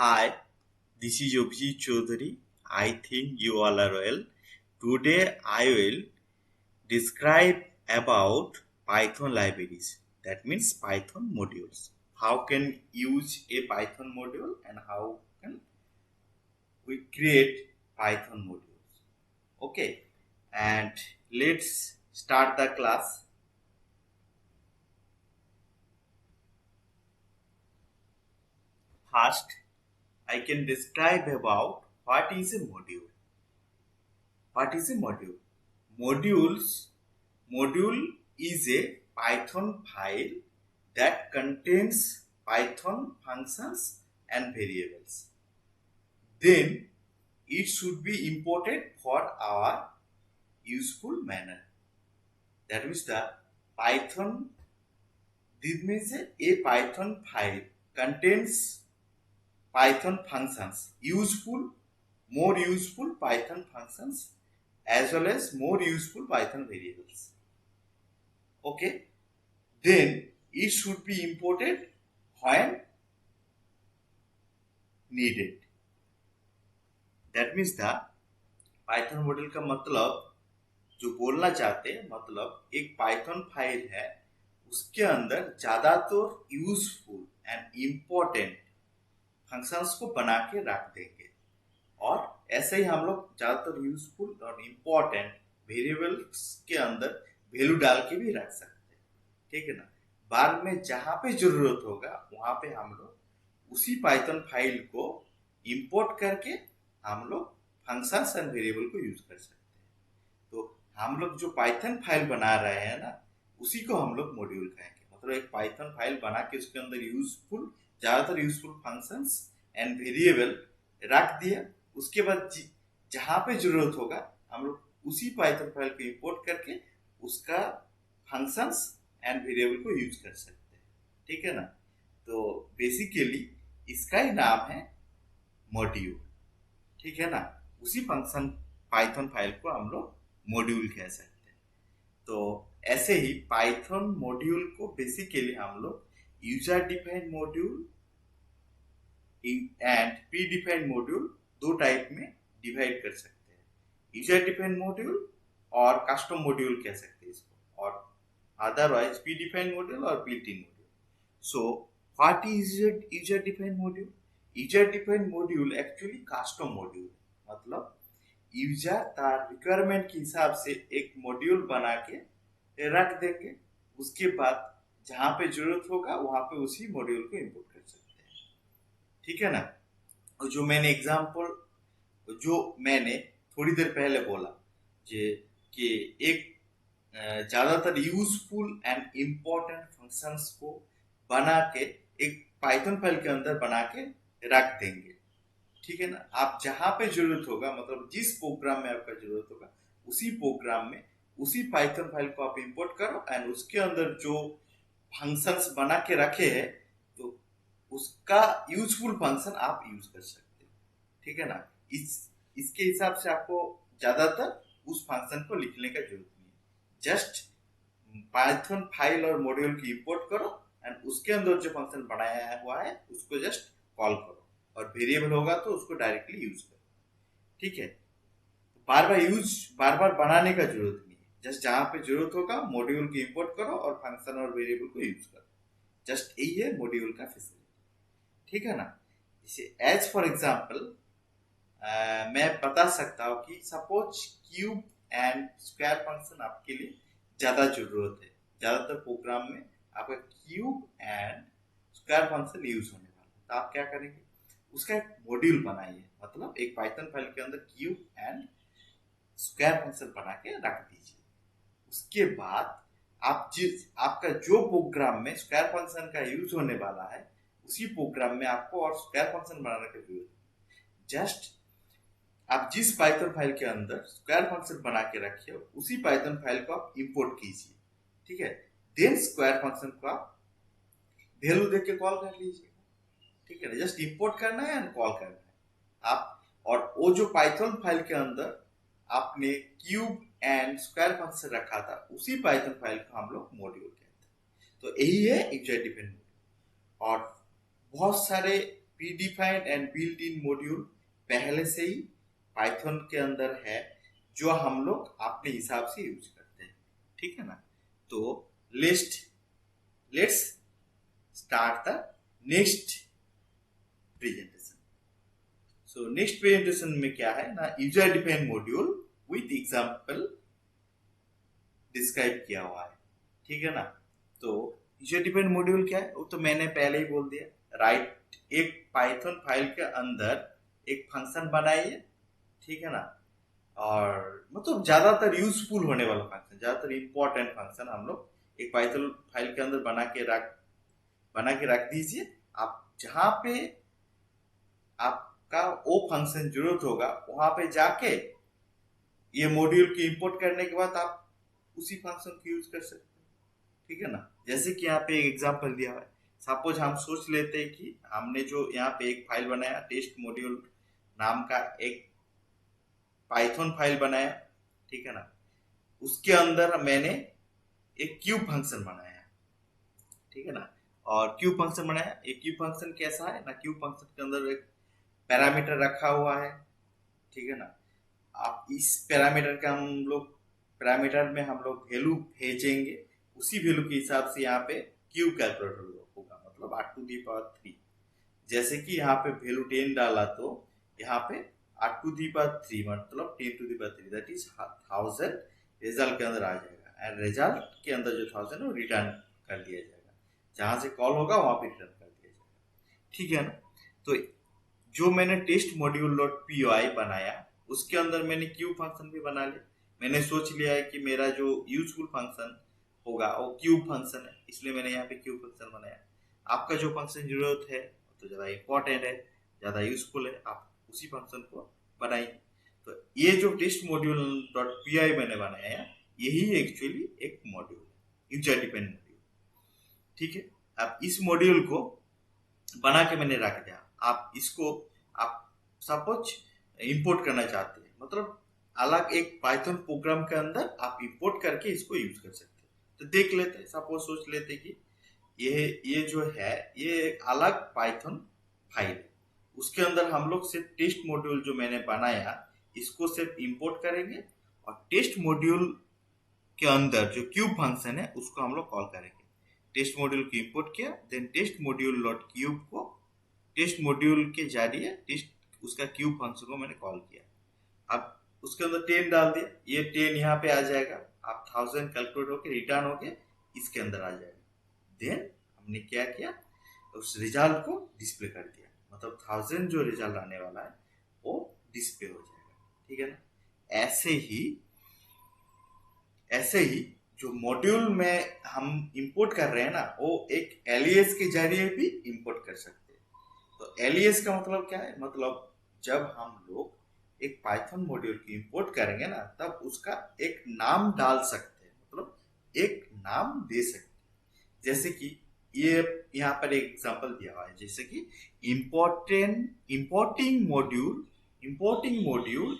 Hi, this is Abhijit Chaudhary. I think you all are well. Today I will describe about Python libraries. That means Python modules. How can use a Python module and how can we create Python modules. Okay, and let's start the class. First, I can describe about what is a module. What is a module? Modules Module is a Python file that contains Python functions and variables. Then it should be imported for our useful manner. That means the Python this means a Python file contains Python functions, more useful Python functions as well as more useful Python variables. Okay, then it should be imported when needed. That means the Python module का मतलब जो बोलना चाहते हैं मतलब एक Python file है उसके अंदर ज्यादातर यूजफुल एंड इम्पोर्टेंट फंक्शंस को बना के रख देंगे और ऐसे ही हम लोग ज्यादातर यूजफुल और इम्पोर्टेंट वेरिएबल्स के अंदर वैल्यू डाल के भी रख सकते हैं। ठीक है ना। बाद में जहां पे जरूरत होगा वहां पे हम लोग उसी पाइथन फाइल को इंपोर्ट करके हम लोग फंक्शंस एंड वेरिएबल को यूज कर सकते हैं। तो हम लोग जो पाइथन फाइल बना रहे हैं ना उसी को हम लोग मॉड्यूल कहेंगे। मतलब एक पाइथन फाइल बना के उसके अंदर ज्यादातर यूजफुल फंक्शंस एंड वेरिएबल रख दिया। उसके बाद जहां पे जरूरत होगा हम लोग उसी पाइथन फाइल को इंपोर्ट करके उसका फंक्शंस एंड वेरिएबल को यूज कर सकते हैं। ठीक है ना। तो बेसिकली इसका ही नाम है मॉड्यूल। ठीक है ना। उसी फंक्शन पाइथन फाइल को हम लोग मॉड्यूल कह सकते हैं। तो ऐसे ही पाइथन मॉड्यूल को बेसिकली हम लोग user defined module and pre defined module दो टाइप में डिवाइड कर सकते हैं। यूजर डिफाइंड मॉड्यूल और कस्टम मॉड्यूल कह सकते हैं इसको और अदरवाइज प्री डिफाइंड मॉड्यूल और built in module. So what is user defined module? User defined module actually custom module मतलब यूजर तार रिक्वायरमेंट के हिसाब से एक मॉड्यूल बना के रख देंगे। उसके बाद जहां पे जरूरत होगा वहां पे उसी मॉड्यूल को इंपोर्ट कर सकते हैं। ठीक है ना। और जो मैंने थोड़ी देर पहले बोला कि एक ज्यादातर यूजफुल एंड इम्पोर्टेंट फंक्शंस को बना के एक पाइथन फाइल के अंदर बना के रख देंगे। ठीक है ना। आप जहां पे जरूरत होगा मतलब जिस प्रोग्राम में आपका जरूरत होगा उसी प्रोग्राम में उसी पाइथन फाइल को आप इंपोर्ट करो एंड उसके अंदर जो फंक्शंस बना के रखे हैं तो उसका यूजफुल फंक्शन आप यूज कर सकते हैं। ठीक है ना। इसके हिसाब से आपको ज्यादातर उस फंक्शन को लिखने का जरूरत नहीं है। जस्ट पाइथन फाइल और मॉड्यूल की इंपोर्ट करो एंड उसके अंदर जो फंक्शन बनाया हुआ है उसको जस्ट कॉल करो और वेरिएबल होगा तो उसको डायरेक्टली यूज करो। ठीक है। बार बार बनाने का जरूरत नहीं है। जस्ट जहां पे जरूरत होगा मॉड्यूल की इंपोर्ट करो और फंक्शन और वेरिएबल को यूज करो। जस्ट यही है मॉड्यूल का फैसिलिटी। ठीक है ना। जैसे एज फॉर एग्जाम्पल मैं बता सकता हूँ कि suppose cube and square function आपके लिए ज्यादा जरूरत है। ज्यादातर प्रोग्राम में आपका cube and square function use होने वाला है। तो आप क्या करेंगे उसका एक मॉड्यूल बनाइए। मतलब एक पाइथन फाइल के अंदर क्यूब एंड स्क्वायर फंक्शन बना के रख दीजिए। उसके बाद आपका जो प्रोग्राम में स्क्वायर फंक्शन का यूज होने वाला है उसी प्रोग्राम में आपको और स्क्वायर फंक्शन बनाने की जरूरत है। जस्ट आप जिस पाइथन फाइल के अंदर स्क्वायर फंक्शन बना के रखे हो उसी पाइथन फाइल को आप इंपोर्ट कीजिए। ठीक है। देन स्क्वायर फंक्शन को आप वैल्यू देके कॉल कर लीजिए। ठीक है ना। जस्ट इंपोर्ट करना है एंड कॉल करना है आप। और वो जो पाइथन फाइल के अंदर आपने क्यूब एंड स्क्वायर फंक्शन रखा था उसी पाइथन फाइल को हम लोग मॉड्यूल कहते हैं। तो यही है यूजर डिफाइंड मॉड्यूल। और बहुत सारे pre defined and built in module पहले से ही पाइथन के अंदर है, जो हम लोग अपने हिसाब से यूज करते हैं, ठीक है ना। तो let's start the next presentation. So next presentation में क्या है ना, user defined module with example describe किया हुआ है, ठीक है ना। तो यूजर डिफाइंड मॉड्यूल क्या है, वो तो मैंने पहले ही बोल दिया। राइट, एक पाइथन फाइल के अंदर एक फंक्शन बनाइए, ठीक है ना। और मतलब ज्यादातर यूजफुल होने वाला फंक्शन, ज्यादातर इंपॉर्टेंट फंक्शन हम लोग एक पाइथन फाइल के अंदर बना के रख दीजिए। आप जहां पे आपका वो फंक्शन जरूरत होगा वहां पे जाके ये मॉड्यूल की इंपोर्ट करने के बाद आप उसी फंक्शन को यूज कर सकते हैं, ठीक है ना। जैसे कि यहाँ पे एक एग्जांपल दिया है। सपोज हम सोच लेते हैं कि हमने जो यहाँ पे एक फाइल बनाया, टेस्ट मॉड्यूल नाम का एक पाइथन फाइल बनाया, ठीक है ना। उसके अंदर मैंने एक क्यूब फंक्शन बनाया, ठीक है ना। और क्यूब फंक्शन बनाया, एक क्यूब फंक्शन कैसा है ना, क्यूब फंक्शन के अंदर एक पैरामीटर रखा हुआ है, ठीक है ना। आप इस पैरामीटर में हम लोग वैल्यू भेजेंगे, उसी वैल्यू के हिसाब से यहाँ पे क्यूब कैलकुलेटर होगा, मतलब 8⁻³ जैसे कि यहाँ पे वैल्यू 10 डाला तो यहाँ पे 8⁻³ मतलब 10⁻³ दैट इज 1000 रिजल्ट के अंदर आ जाएगा। एंड रिजल्ट के अंदर जो 1000 वो रिटर्न कर दिया जाएगा, जहां से कॉल होगा वहां पे रिटर्न कर दिया जाएगा, ठीक है ना। तो जो मैंने टेस्ट मॉड्यूल डॉट पी बनाया, उसके अंदर मैंने क्यूब फंक्शन भी बना लिया। मैंने सोच लिया है कि मेरा जो यूजफुल फंक्शन होगा वो क्यूब फंक्शन है, इसलिए मैंने यहाँ पे क्यूब फंक्शन बनाया। आपका जो फंक्शन जरूरत है तो ज्यादा इंपॉर्टेंट है, ज्यादा यूजफुल है, आप उसी फंक्शन को बनाइए। तो ये जो टेस्ट मॉड्यूल डॉट पी मैंने बनाया, यही एक्चुअली एक मॉड्यूल है, यूजर डिपेंडेंट मॉड्यूल, ठीक है। अब इस मॉड्यूल को बना के मैंने रख दिया। आप इसको आप सपोज इंपोर्ट करना चाहते हैं, मतलब अलग एक पाइथन प्रोग्राम के अंदर आप इंपोर्ट करके इसको यूज कर सकते हैं। तो देख लेते हैं, सपोज सोच लेते हैं कि ये जो है ये एक अलग पाइथन फाइल है, उसके अंदर हम लोग सिर्फ टेस्ट मॉड्यूल जो मैंने बनाया इसको सिर्फ इंपोर्ट करेंगे, और टेस्ट मॉड्यूल के अंदर जो क्यूब फंक्शन है उसको हम लोग कॉल करेंगे। टेस्ट मॉड्यूल को इंपोर्ट किया, then test module dot cube को टेस्ट मॉड्यूल के जरिए टेस्ट उसका क्यूब फंक्शन को मैंने कॉल किया। अब उसके अंदर 10 डाल दिया, ये 10 यहाँ पे आ जाएगा, आप 1000 कैलकुलेट होके रिटर्न होके इसके अंदर आ जाएगा। देन हमने क्या किया, उस रिजल्ट को डिस्प्ले कर दिया, मतलब 1000 जो रिजल्ट आने वाला है वो डिस्प्ले हो जाएगा, ठीक है ना। ऐसे ही जो मॉड्यूल में हम इंपोर्ट कर रहे हैं ना, वो एक एलियास के जरिए भी इंपोर्ट कर सकते हैं। तो एलियास का मतलब क्या है, मतलब जब हम लोग एक पाइथन मॉड्यूल की इंपोर्ट करेंगे ना, तब उसका एक नाम डाल सकते हैं, मतलब एक नाम दे सकते हैं। जैसे कि ये यहाँ पर एक एग्जांपल दिया हुआ है, जैसे कि importing module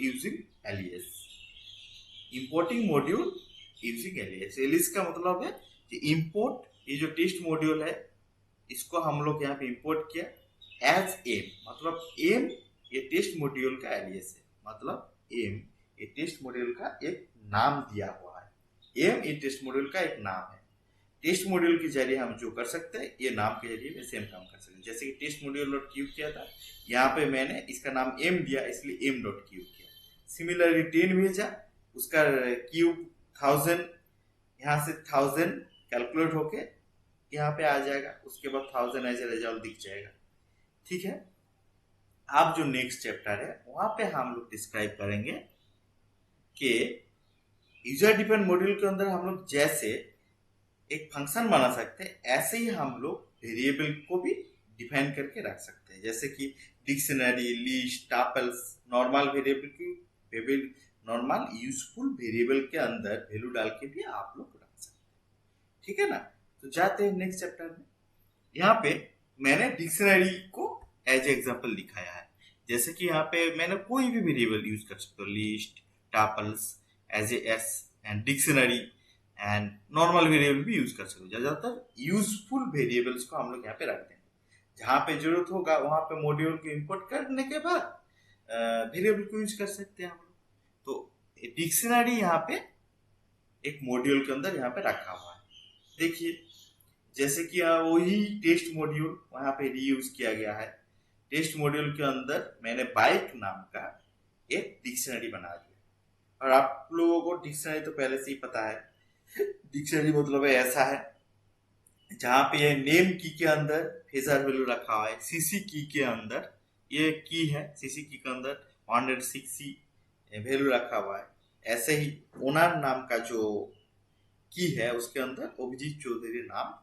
using alias. Importing module using alias, alias का मतलब है कि इंपोर्ट, ये जो टेस्ट मॉड्यूल है इसको हम लोग यहाँ पे इंपोर्ट किया एज एम, मतलब एम ये टेस्ट मॉड्यूल का एलियास है, मतलब एम ये टेस्ट मॉड्यूल का एक नाम दिया हुआ है। एम ये टेस्ट मॉड्यूल का एक नाम है। टेस्ट मॉड्यूल के जरिए हम जो कर सकते हैं, ये नाम के जरिए भी सेम काम कर सकते हैं। जैसे कि टेस्ट मॉड्यूल डॉट क्यूब किया था, यहाँ पे मैंने इसका नाम एम दिया, इसलिए एम डॉट क्यूब किया। सिमिलरली 10 भेजा, उसका क्यूब 1000, यहाँ से 1000 कैलकुलेट होके यहाँ पे आ जाएगा, उसके बाद 1000 एज ए रिजल्ट दिख जाएगा, ठीक है। अब जो नेक्स्ट चैप्टर है वहां पे हम लोग डिस्क्राइब करेंगे कि यूजर डिपेंड मॉड्यूल के अंदर हम लोग जैसे एक फंक्शन बना सकते हैं, ऐसे ही हम लोग वेरिएबल को भी डिफाइन करके रख सकते हैं। जैसे कि dictionary, list, tuples, normal useful variable के अंदर वैल्यू डाल के भी आप लोग रख सकते हैं, ठीक है ना। तो जाते हैं नेक्स्ट चैप्टर में। यहाँ पे मैंने डिक्शनरी को एज एग्जाम्पल दिखाया है। जैसे कि यहाँ पे मैंने कोई भी वेरिएबल यूज कर सकते हो, list, tuples, age S and dictionary and normal variable भी यूज कर सकते हो। ज्यादातर यूजफुल वेरिएबल्स को हम लोग यहाँ पे रखते हैं। जहाँ पे जरूरत होगा वहां पे मॉड्यूल को इंपोर्ट करने के बाद वेरिएबल को यूज कर सकते हैं हम लोग। तो डिक्शनरी यहाँ पे एक मॉड्यूल के अंदर यहाँ पे रखा हुआ है। देखिए जैसे कि वही टेस्ट मॉड्यूल वहां पे रीयूज किया गया है। टेस्ट मॉड्यूल के अंदर मैंने बाइक नाम का एक डिक्शनरी बना दिया। और आप लोगों को डिक्शनरी तो पहले से ही पता है। डिक्शनरी मतलब ऐसा है जहाँ पे ये नेम की के अंदर फेजर वैल्यू रखा हुआ है, सीसी की के अंदर ये की है, सीसी की के अंदर 160 वैल्यू रखा हुआ है। ऐसे ही ओनर नाम का जो की है उसके अंदर अभिजीत चौधरी नाम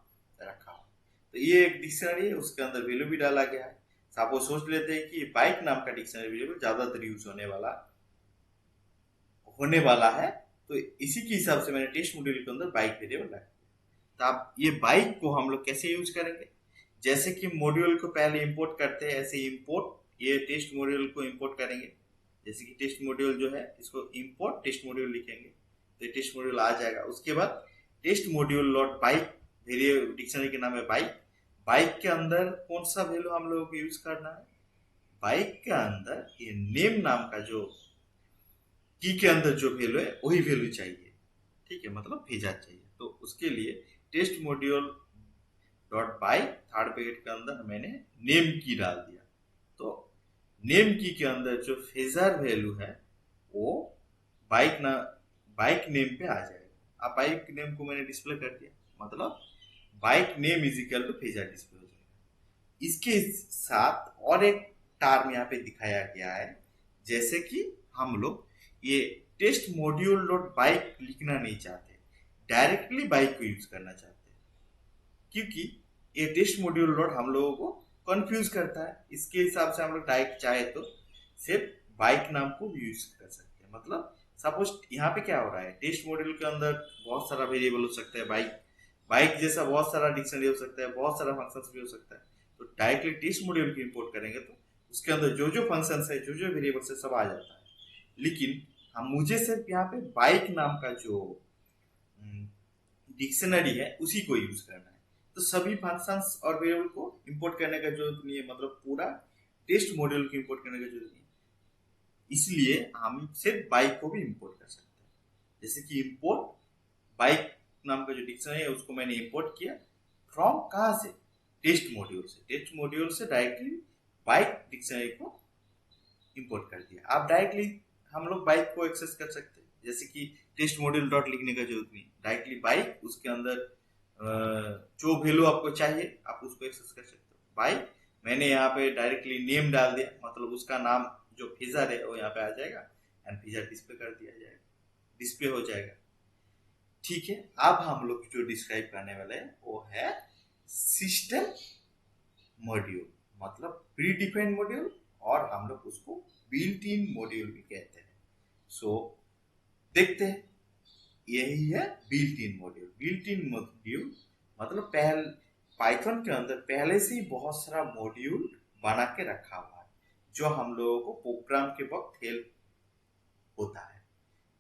रखा हुआ है। तो ये एक डिक्शनरी है, उसके अंदर वैल्यू भी डाला गया है। आप वो सोच लेते हैं कि बाइक नाम का डिक्शनरी वैल्यू ज्यादातर यूज होने वाला है, तो इसी के हिसाब से मैंने टेस्ट मॉड्यूल के अंदर बाइक वेरिएबल रखा। तो आप ये बाइक को हम लोग कैसे यूज करेंगे, जैसे कि मॉड्यूल को पहले इंपोर्ट करते हैं ऐसे इंपोर्ट ये टेस्ट मॉड्यूल को इंपोर्ट करेंगे। जैसे कि टेस्ट मॉड्यूल जो है इसको इंपोर्ट टेस्ट मॉड्यूल लिखेंगे तो टेस्ट मॉड्यूल आ जाएगा। उसके बाद test module dot bike variable dictionary के नाम है बाइक। बाइक के अंदर कौन सा वैल्यू हम लोगों को यूज करना है, बाइक के अंदर ये नेम नाम का जो की के अंदर जो वैल्यू है वही वैल्यू चाहिए, ठीक है, मतलब भेजा चाहिए। तो उसके लिए test module dot by third bracket के अंदर मैंने नेम की डाल दिया। तो नेम की के अंदर जो फेजर वैल्यू है वो बाइक नेम पे आ जाएगा। अब बाइक नेम को मैंने डिस्प्ले कर दिया, मतलब bike name is equal to Fazer display हो जाएगा। इसके साथ और एक टर्म यहाँ पे दिखाया गया है, जैसे कि हम लोग ये टेस्ट मॉड्यूल डॉट बाइक लिखना नहीं चाहते, डायरेक्टली बाइक को यूज करना चाहते हैं, क्योंकि ये टेस्ट मॉड्यूल डॉट हम लोगों को कंफ्यूज करता है। इसके हिसाब से हम लोग डायरेक्ट चाहे तो सिर्फ बाइक नाम को यूज कर सकते हैं। मतलब सपोज यहाँ पे क्या हो रहा है, टेस्ट मॉड्यूल के अंदर बहुत सारा वेरिएबल हो सकता है, बाइक बाइक जैसा बहुत सारा डिक्शनरी हो सकता है, बहुत सारा फंक्शंस भी हो सकता है। तो डायरेक्टली टेस्ट मॉड्यूल को इंपोर्ट करेंगे तो उसके अंदर जो जो फंक्शंस है, जो जो वेरिएबल्स है, सब आ जाता है। लेकिन हम मुझे सिर्फ यहाँ पे बाइक नाम का जो डिक्शनरी है उसी को यूज करना है। तो सभी फंक्शंस और वेरिएबल को इंपोर्ट करने का जरूरत नहीं है, मतलब पूरा टेस्ट मॉड्यूल को इंपोर्ट करने का जरूरत नहीं है। इसलिए हम सिर्फ बाइक को भी इंपोर्ट कर सकते हैं। जैसे कि इंपोर्ट बाइक नाम का जो डिक्शनरी है उसको मैंने इंपोर्ट किया फ्रॉम कहाँ से, टेस्ट मॉड्यूल से। टेस्ट मॉड्यूल से डायरेक्टली बाइक डिक्शनरी को इंपोर्ट कर दिया। आप डायरेक्टली हम लोग बाइक को एक्सेस कर सकते हैं, जैसे कि टेस्ट मॉड्यूल डॉट लिखने का जरूरत नहीं, डायरेक्टली बाइक उसके अंदर जो वैल्यू आपको चाहिए आप उसको एक्सेस कर सकते हो। बाइक मैंने यहाँ पे डायरेक्टली नेम डाल दिया, मतलब उसका नाम जो फेजर है वो यहाँ पे आ जाएगा एंड फेजर डिस्प्ले कर दिया जाएगा, डिस्प्ले हो जाएगा। ठीक है, अब हम लोग जो डिस्क्राइब करने वाले हैं वो है सिस्टम मॉड्यूल, मतलब प्री डिफाइंड मॉड्यूल, और हम लोग उसको बिल्ट इन मॉड्यूल भी कहते हैं। सो देखते हैं, यही है built in module. Built in module मतलब पाइथन के अंदर पहले से ही बहुत सारा मॉड्यूल बना के रखा हुआ है जो हम लोगों को प्रोग्राम के वक्त हेल्प होता है।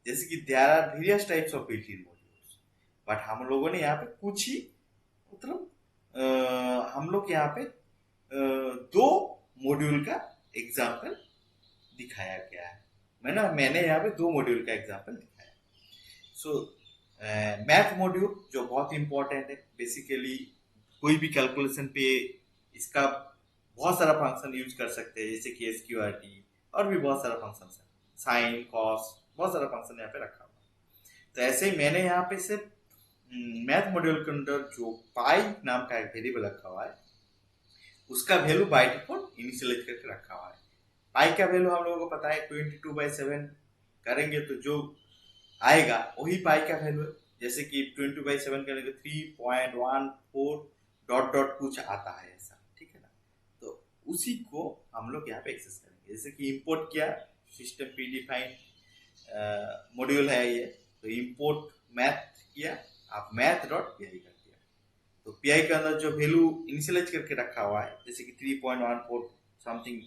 जैसे कि there are various types of built in modules, but हम लोगों ने यहाँ पे कुछ ही मतलब हम लोग यहाँ पे दो मॉड्यूल का एग्जाम्पल दिखाया गया है। मैंने यहाँ पे दो मॉड्यूल का एग्जाम्पल दिखाया। सो मैथ मॉड्यूल जो बहुत इंपॉर्टेंट है, बेसिकली कोई भी कैलकुलेशन पे इसका बहुत सारा फंक्शन यूज कर सकते हैं, जैसे कि SQRT और भी बहुत सारा फंक्शन है, साइन कॉस, बहुत सारा फंक्शन यहाँ पे रखा हुआ है। तो ऐसे ही मैंने यहाँ पे सिर्फ मैथ मॉड्यूल के अंदर जो पाई नाम का एक वेरिएबल रखा हुआ है उसका वैल्यू बाय डिफॉल्ट इनिशियलाइज करके रखा हुआ है। पाई का वैल्यू हम लोगों को पता है 22/7 करेंगे तो जो आएगा वही पाई का वैल्यू है। जैसे कि 22/7 करेंगे 3.14 डॉट डॉट कुछ आता है ऐसा, ठीक है ना। तो उसी को हम लोग यहाँ पे एक्सेस करेंगे। जैसे कि इंपोर्ट किया, सिस्टम प्री डिफाइंड मॉड्यूल है ये, तो इंपोर्ट मैथ किया, आप मैथ डॉट पी आई कर दिया। तो पी आई के अंदर जो वैल्यू इनिशियलाइज करके रखा हुआ है, जैसे कि 3.14 समथिंग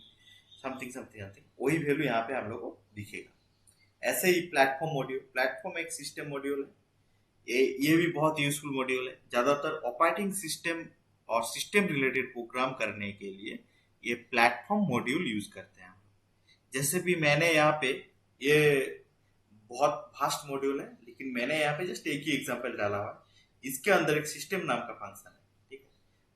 समथिंग समथिंग समथिंग, वही वैल्यू यहाँ पे हम लोग को दिखेगा। ऐसे ही प्लेटफॉर्म मॉड्यूल, प्लेटफॉर्म एक सिस्टम मॉड्यूल है, ये भी बहुत यूजफुल मॉड्यूल है। ज्यादातर ऑपरेटिंग सिस्टम और सिस्टम रिलेटेड प्रोग्राम करने के लिए ये प्लेटफॉर्म मॉड्यूल यूज करते हैं हम। जैसे भी मैंने यहाँ पे ये बहुत फास्ट मॉड्यूल है, लेकिन मैंने यहाँ पे जस्ट एक ही एग्जांपल डाला हुआ है। इसके अंदर एक सिस्टम नाम का फंक्शन है, ठीक है।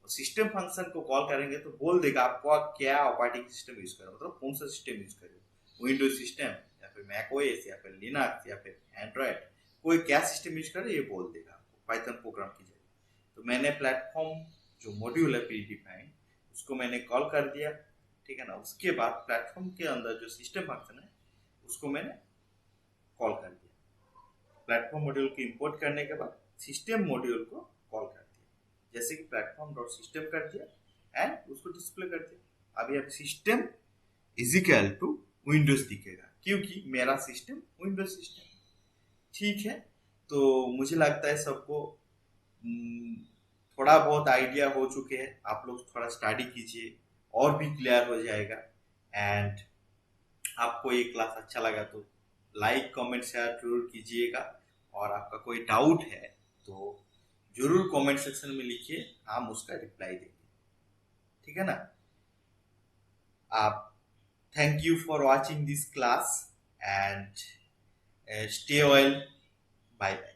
और सिस्टम फंक्शन को कॉल करेंगे तो बोल देगा आपको क्या ऑपरेटिंग सिस्टम यूज करो, मतलब कौन सा सिस्टम यूज करो, विंडोज सिस्टम या फिर मैक ओएस या फिर लिनक्स या फिर एंड्रॉइड, कोई क्या सिस्टम यूज करे ये बोल देगा आपको पाइथन प्रोग्राम की जगह। तो मैंने प्लेटफॉर्म जो मॉड्यूल है प्री डिफाइंड, उसको मैंने कॉल कर दिया, ठीक है ना। उसके बाद प्लेटफॉर्म के अंदर जो सिस्टम फंक्शन है उसको मैंने कॉल कर दिया। प्लेटफॉर्म मॉड्यूल को इंपोर्ट करने के बाद सिस्टम मॉड्यूल को कॉल कर दिया, जैसे कि प्लेटफॉर्म डॉट सिस्टम कर दिया एंड उसको डिस्प्ले कर दिया। अब यहाँ system is equal to Windows दिखेगा, क्योंकि मेरा सिस्टम विंडोज सिस्टम है, ठीक है। तो मुझे लगता है सबको थोड़ा बहुत आइडिया हो चुके हैं। आप लोग थोड़ा स्टडी कीजिए और भी क्लियर हो जाएगा। एंड आपको ये क्लास अच्छा लगा तो लाइक कमेंट शेयर जरूर कीजिएगा, और आपका कोई डाउट है तो जरूर कमेंट सेक्शन में लिखिए, हम उसका रिप्लाई देंगे, ठीक है ना। आप thank you for watching this class and stay well, bye bye.